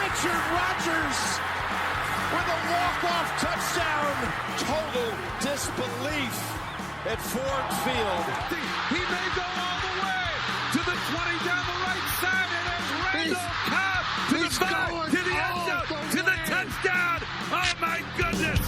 Richard Rodgers with a walk-off touchdown. Total disbelief at Ford Field. He may go all the way to the 20 down the right side, and there's Randall Cobb to the 5, to the end zone, to the touchdown. Oh my goodness.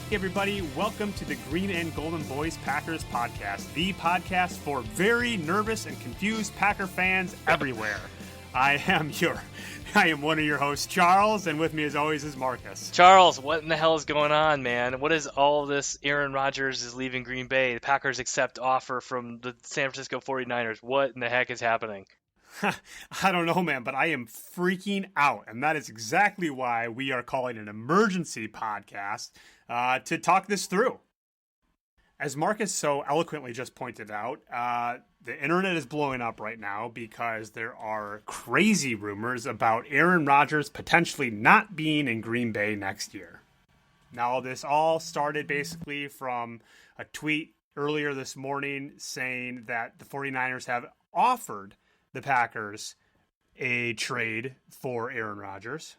Hey everybody, welcome to the Green and Golden Boys Packers podcast, the podcast for very nervous and confused Packer fans everywhere. I am one of your hosts, Charles, and with me as always is Marcus. Charles, what in the hell is going on, man? What is all this Aaron Rodgers is leaving Green Bay? The Packers accept offer from the San Francisco 49ers. What in the heck is happening? I don't know, man, but I am freaking out, and that is exactly why we are calling an emergency podcast to talk this through. As Marcus so eloquently just pointed out, the internet is blowing up right now because there are crazy rumors about Aaron Rodgers potentially not being in Green Bay next year. Now, this all started basically from a tweet earlier this morning saying that the 49ers have offered the Packers a trade for Aaron Rodgers.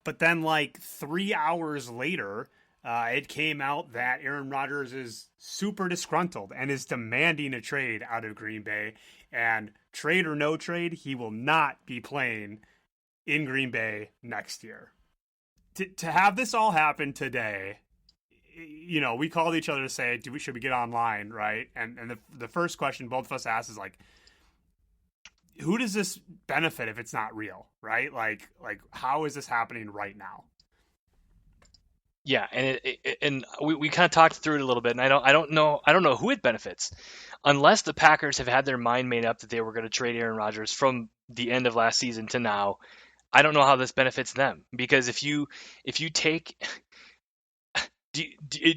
But then like 3 hours later, it came out that Aaron Rodgers is super disgruntled and is demanding a trade out of Green Bay. And trade or no trade, he will not be playing in Green Bay next year. To have this all happen today, you know, we called each other to say, should we get online, right? And the first question both of us asked is like, who does this benefit if it's not real, right? Like how is this happening right now? Yeah, and we kind of talked through it a little bit, and I don't know who it benefits, unless the Packers have had their mind made up that they were going to trade Aaron Rodgers from the end of last season to now. I don't know how this benefits them, because if you take do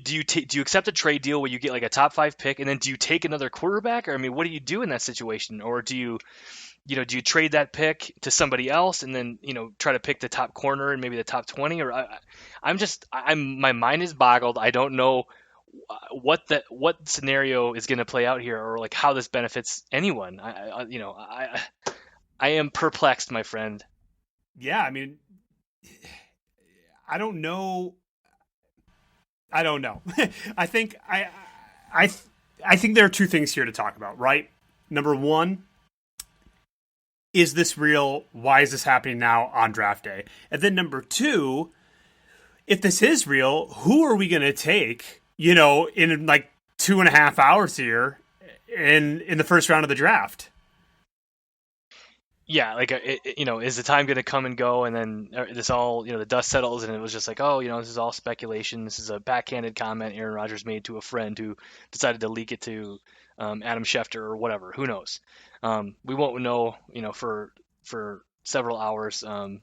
you accept a trade deal where you get like a top 5 pick, and then do you take another quarterback? Or I mean, what do you do in that situation? Or do you trade that pick to somebody else and then, try to pick the top corner and maybe the top 20? Or my mind is boggled. I don't know what scenario is going to play out here, or like how this benefits anyone. I am perplexed, my friend. Yeah, I mean, I don't know. I think there are two things here to talk about, right? Number one, is this real? Why is this happening now on draft day? And then number two, if this is real, who are we going to take, in like 2.5 hours here in the first round of the draft? Yeah, like, is the time going to come and go, and then this all, the dust settles, and it was just like, this is all speculation. This is a backhanded comment Aaron Rodgers made to a friend who decided to leak it to Adam Schefter or whatever. Who knows? We won't know, for several hours. I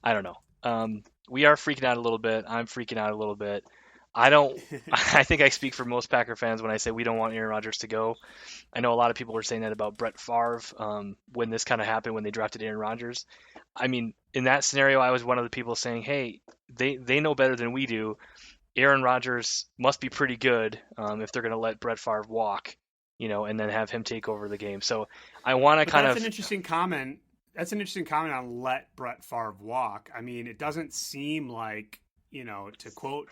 don't know. We are freaking out a little bit. I'm freaking out a little bit. I think I speak for most Packer fans when I say we don't want Aaron Rodgers to go. I know a lot of people were saying that about Brett Favre when this kind of happened, when they drafted Aaron Rodgers. I mean, in that scenario, I was one of the people saying, hey, they know better than we do. Aaron Rodgers must be pretty good if they're going to let Brett Favre walk, and then have him take over the game. So I want to That's an interesting comment. That's an interesting comment on let Brett Favre walk. I mean, it doesn't seem like, to quote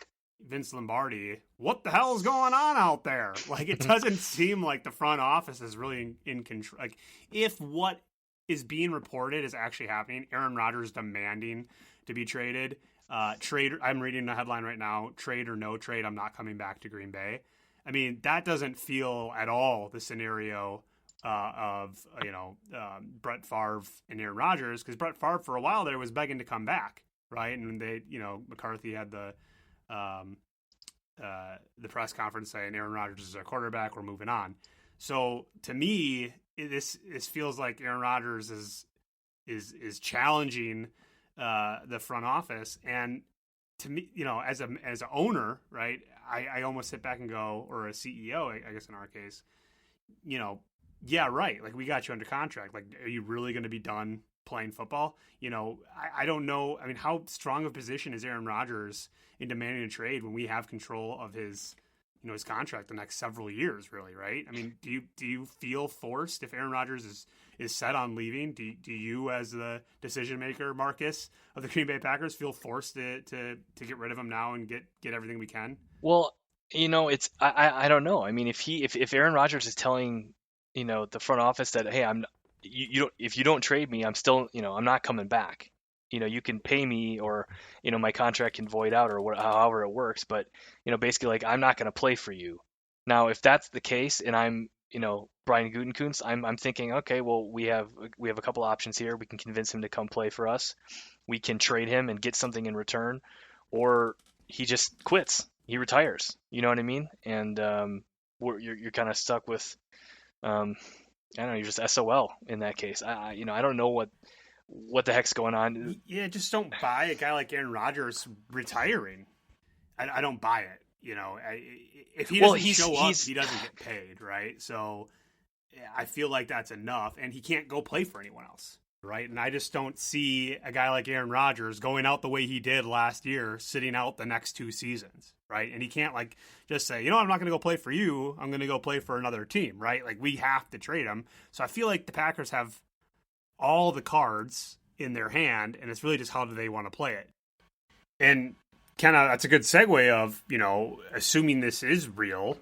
Vince Lombardi, what the hell is going on out there? Like, it doesn't seem like the front office is really in control. Like, if what is being reported is actually happening, Aaron Rodgers demanding to be traded, I'm reading the headline right now, trade or no trade, I'm not coming back to Green Bay. I mean, that doesn't feel at all the scenario of Brett Favre and Aaron Rodgers, because Brett Favre for a while there was begging to come back, right? And they, McCarthy had the press conference saying Aaron Rodgers is our quarterback, we're moving on. So to me, this feels like Aaron Rodgers is challenging the front office, and to me, as an owner, right, I almost sit back and go, or a CEO, I guess in our case, yeah, right, like, we got you under contract. Like, are you really going to be done playing football? I don't know. I mean, how strong of a position is Aaron Rodgers in demanding a trade when we have control of his his contract the next several years, really, right? I mean, do you feel forced if Aaron Rodgers is set on leaving? Do you, as the decision maker, Marcus, of the Green Bay Packers, feel forced to get rid of him now and get everything we can? Well, it's I don't know. I mean, if Aaron Rodgers is telling the front office that, hey, you don't, if you don't trade me, I'm still, I'm not coming back. You can pay me, or my contract can void out, or however it works, but basically, like, I'm not going to play for you. Now, if that's the case, and I'm Brian Gutekunst, I'm thinking, okay, well, we have a couple options here. We can convince him to come play for us. We can trade him and get something in return, or he just quits. He retires. You know what I mean? And you're kind of stuck with, I don't know, you're just SOL in that case. I don't know what the heck's going on. Yeah, just don't buy a guy like Aaron Rodgers retiring. I don't buy it. If he doesn't show up, he doesn't get paid, right? So I feel like that's enough, and he can't go play for anyone else, right? And I just don't see a guy like Aaron Rodgers going out the way he did last year, sitting out the next 2 seasons, right? And he can't just say, I'm not going to go play for you. I'm going to go play for another team, right? Like, we have to trade him. So I feel like the Packers have all the cards in their hand, and it's really just how do they want to play it. And kind of that's a good segue of, assuming this is real,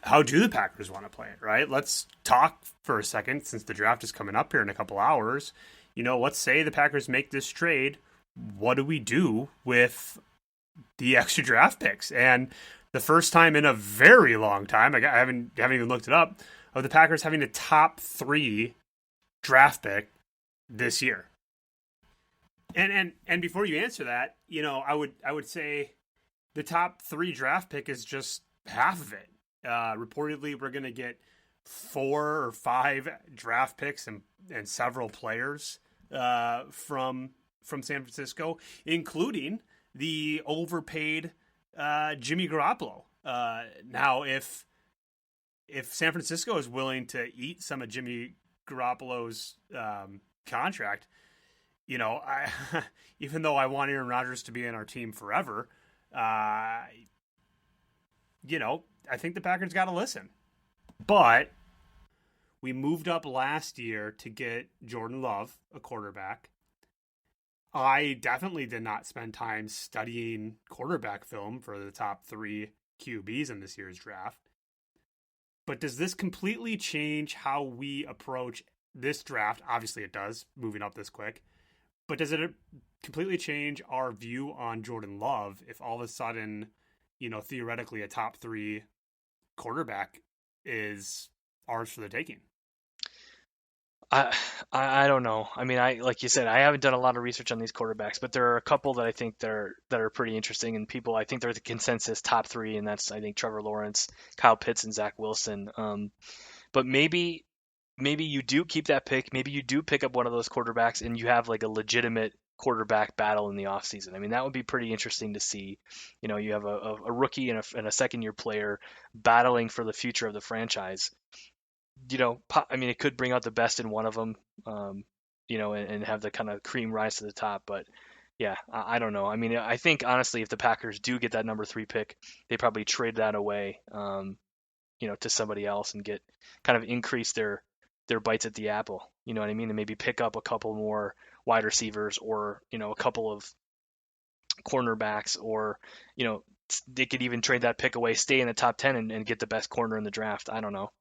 how do the Packers want to play it, right? Let's talk for a second, since the draft is coming up here in a couple hours. Let's say the Packers make this trade. What do we do with the extra draft picks? And the first time in a very long time, I haven't even looked it up, of the Packers having a top 3 draft pick this year. And before you answer that, I would say the top 3 draft pick is just half of it. Reportedly, we're going to get 4 or 5 draft picks and several players from San Francisco, including the overpaid Jimmy Garoppolo. Now, if San Francisco is willing to eat some of Jimmy Garoppolo's contract, even though I want Aaron Rodgers to be in our team forever, I think the Packers got to listen. But we moved up last year to get Jordan Love, a quarterback. I definitely did not spend time studying quarterback film for the top 3 QBs in this year's draft. But does this completely change how we approach this draft? Obviously it does, moving up this quick. But does it completely change our view on Jordan Love if all of a sudden, theoretically a top 3 quarterback is ours for the taking? I don't know. I mean, like you said, I haven't done a lot of research on these quarterbacks, but there are a couple that I think that are pretty interesting, and people, I think they're the consensus top 3, and that's, I think, Trevor Lawrence, Kyle Pitts, and Zach Wilson. But maybe you do keep that pick. Maybe you do pick up one of those quarterbacks, and you have like a legitimate quarterback battle in the offseason. I mean, that would be pretty interesting to see. You have a rookie and a second-year player battling for the future of the franchise. I mean, it could bring out the best in one of them, and have the kind of cream rise to the top. But yeah, I don't know. I mean, I think honestly, if the Packers do get that number 3 pick, they probably trade that away, to somebody else and get kind of increase their bites at the apple. You know what I mean? And maybe pick up a couple more wide receivers, or, a couple of cornerbacks, or, they could even trade that pick away, stay in the top 10 and get the best corner in the draft. I don't know.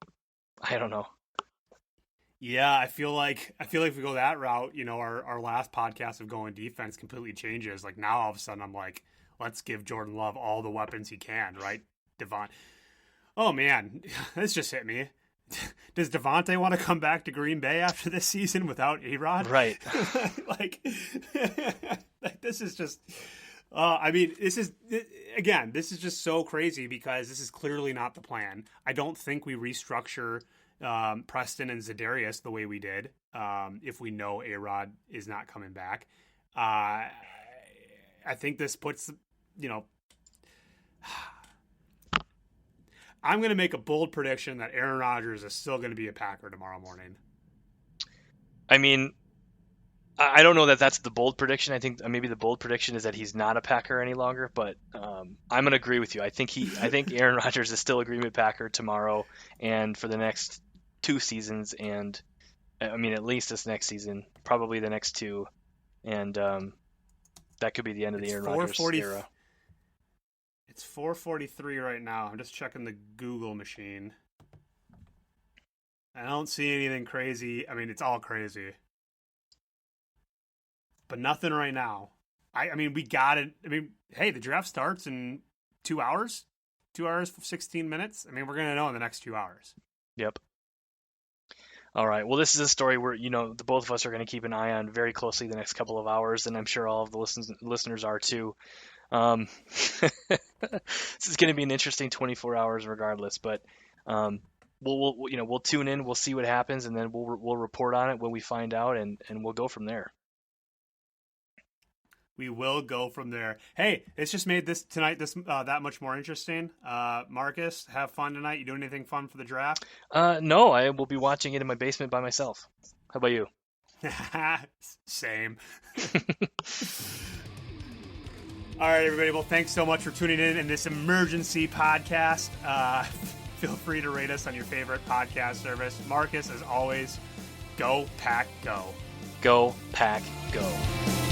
Yeah, I feel like if we go that route, our last podcast of going defense completely changes. Like, now all of a sudden I'm like, let's give Jordan Love all the weapons he can, right? Devon. Oh man, this just hit me. Does Devontae want to come back to Green Bay after this season without A-Rod? Right. like this is just I mean, this is just so crazy, because this is clearly not the plan. I don't think we restructure Preston and Za'Darius the way we did if we know A-Rod is not coming back. I think this puts, I'm going to make a bold prediction that Aaron Rodgers is still going to be a Packer tomorrow morning. I mean, I don't know that that's the bold prediction. I think maybe the bold prediction is that he's not a Packer any longer. But I'm going to agree with you. I think Aaron Rodgers is still a Green Bay Packer tomorrow and for the next 2 seasons, and I mean at least this next season, probably the next 2, and that could be the end of the Aaron Rodgers era. It's 4:43 right now. I'm just checking the Google machine. I don't see anything crazy. I mean, it's all crazy. But nothing right now. I mean, we got it. I mean, hey, the draft starts in 2 hours. 2 hours, 16 minutes. I mean, we're going to know in the next 2 hours. Yep. All right. Well, this is a story where, the both of us are going to keep an eye on very closely the next couple of hours, and I'm sure all of the listeners are too. This is going to be an interesting 24 hours regardless, but we'll tune in, we'll see what happens, and then we'll report on it when we find out, and we'll go from there. We will go from there. Hey, it's just made this tonight that much more interesting. Marcus, have fun tonight. You doing anything fun for the draft? No, I will be watching it in my basement by myself. How about you? Same. All right, everybody. Well, thanks so much for tuning in this emergency podcast. Feel free to rate us on your favorite podcast service. Marcus, as always, go Pack Go. Go Pack Go.